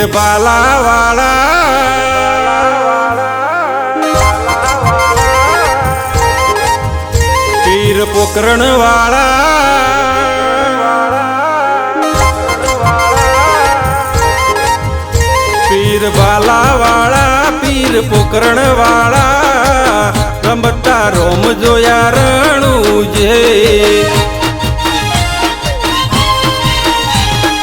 બાલાવાળા પીર પોકરણ વાળા પીર બાલાવાળા પીર પોકરણ વાળા રમતા રોમ જોયા રણું જે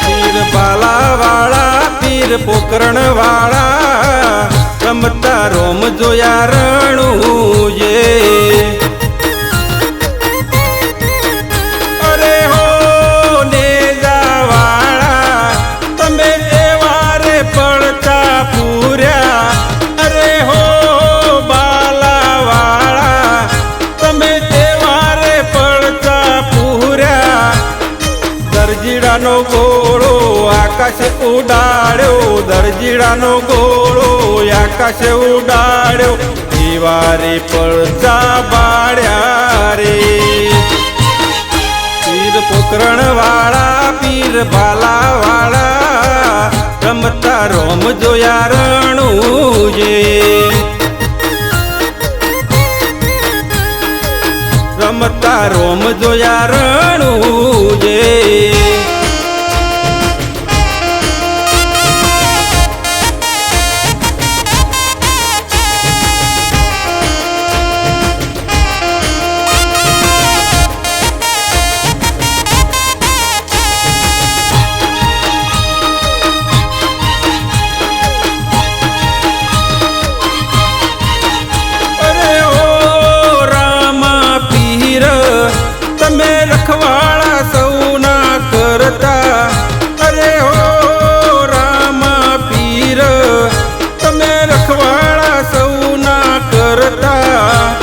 પીર બાલાવાળા પીર પોકરણ વાળા રમતા રોમ જોયા રણું જે અરે હો નેજા વાળા તમે એવારે પડતા પૂર્યા અરે હો બાલાવાળા તમે એવારે પડતા પૂર્યા દરજીડાનો ગોળો આકાશ ઉડાડ્યો દરજીડાનો ગોળો આકાશ ઉડાડ્યો દીવારે પડતા બાળ્યા રે પીર પોકરણ વાળા પીર બાલાવાળા રમતા રોમ જોયા રણું જે રમતા રોમ જોયા રણું જે તમે રખવાળા સૌના કરતા અરે હો રામા પીર તમે રખવાળા સૌના કરતા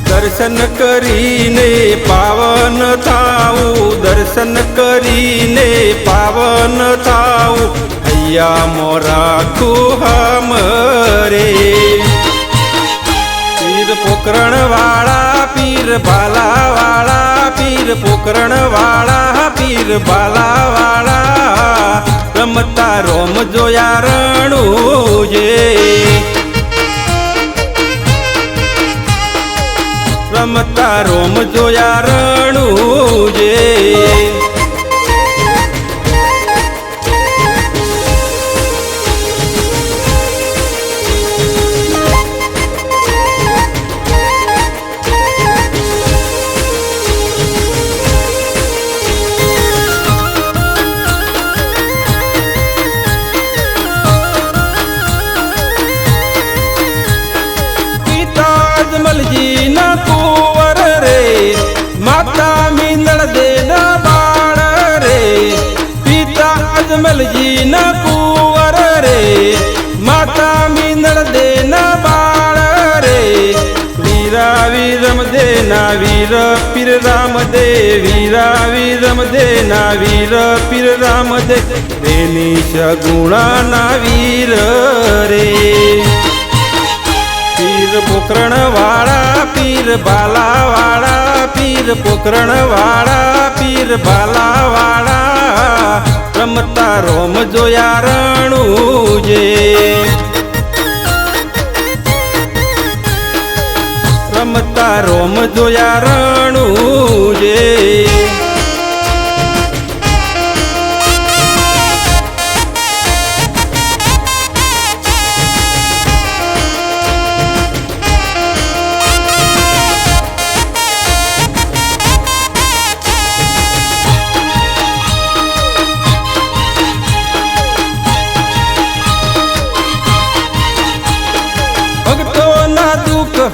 દર્શન કરીને પાવન થાવું દર્શન કરીને પાવન થાવું હૈયા મોરા કુહમ રે પીર પોકરણ વાળા પીર બાલાવાળા પીર પોકરણ વાળા પીર બાલાવાળા રમતા રોમ જોયા રણું જે રમતા રોમ જોયા રણું જે અજમલજી ના કુંવર રે માતા મીંદળ દે ના બાળ રે પિતા અજમલજી ના કુંવર રે માતા મીંદળ દે ના બાળ રે વીરા વીરમ દે ના વીર પીર રામ દે વીરા વીરમ દે ના વીર પીર રામ દે તેની સગુણા ના વીર રે પીર પોકરણ વાળા પીર બાલાવાળા પીર પોકરણ વાળા પીર બાલાવાળા રમતા રોમ જોયા રણું જે રમતા રોમ જોયા રણું જે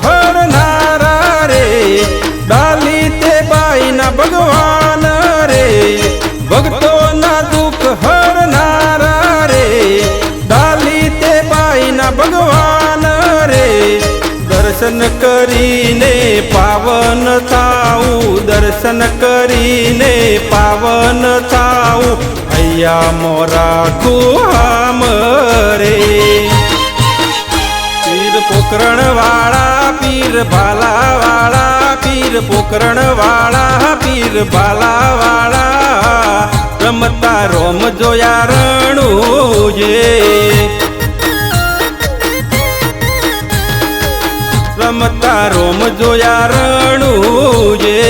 હરનારા રે ડાલી તે બાઈના ભગવાન રે ભક્તોના દુઃખ હરનારા રે ડાલી તે બાઈના ભગવાન રે દર્શન કરીને પાવન થાઉં, દર્શન કરીને પાવન થાઉં, અહીંયા મોરા કુહામ રે. પીર પોકરણ વાળા, પીર ભાલા વાળા, પીર પોકરણ વાળા, પીર ભાલા વાળા, રમતા રોમ જોયા રણુજે, રમતા રોમ જોયા રણુજે.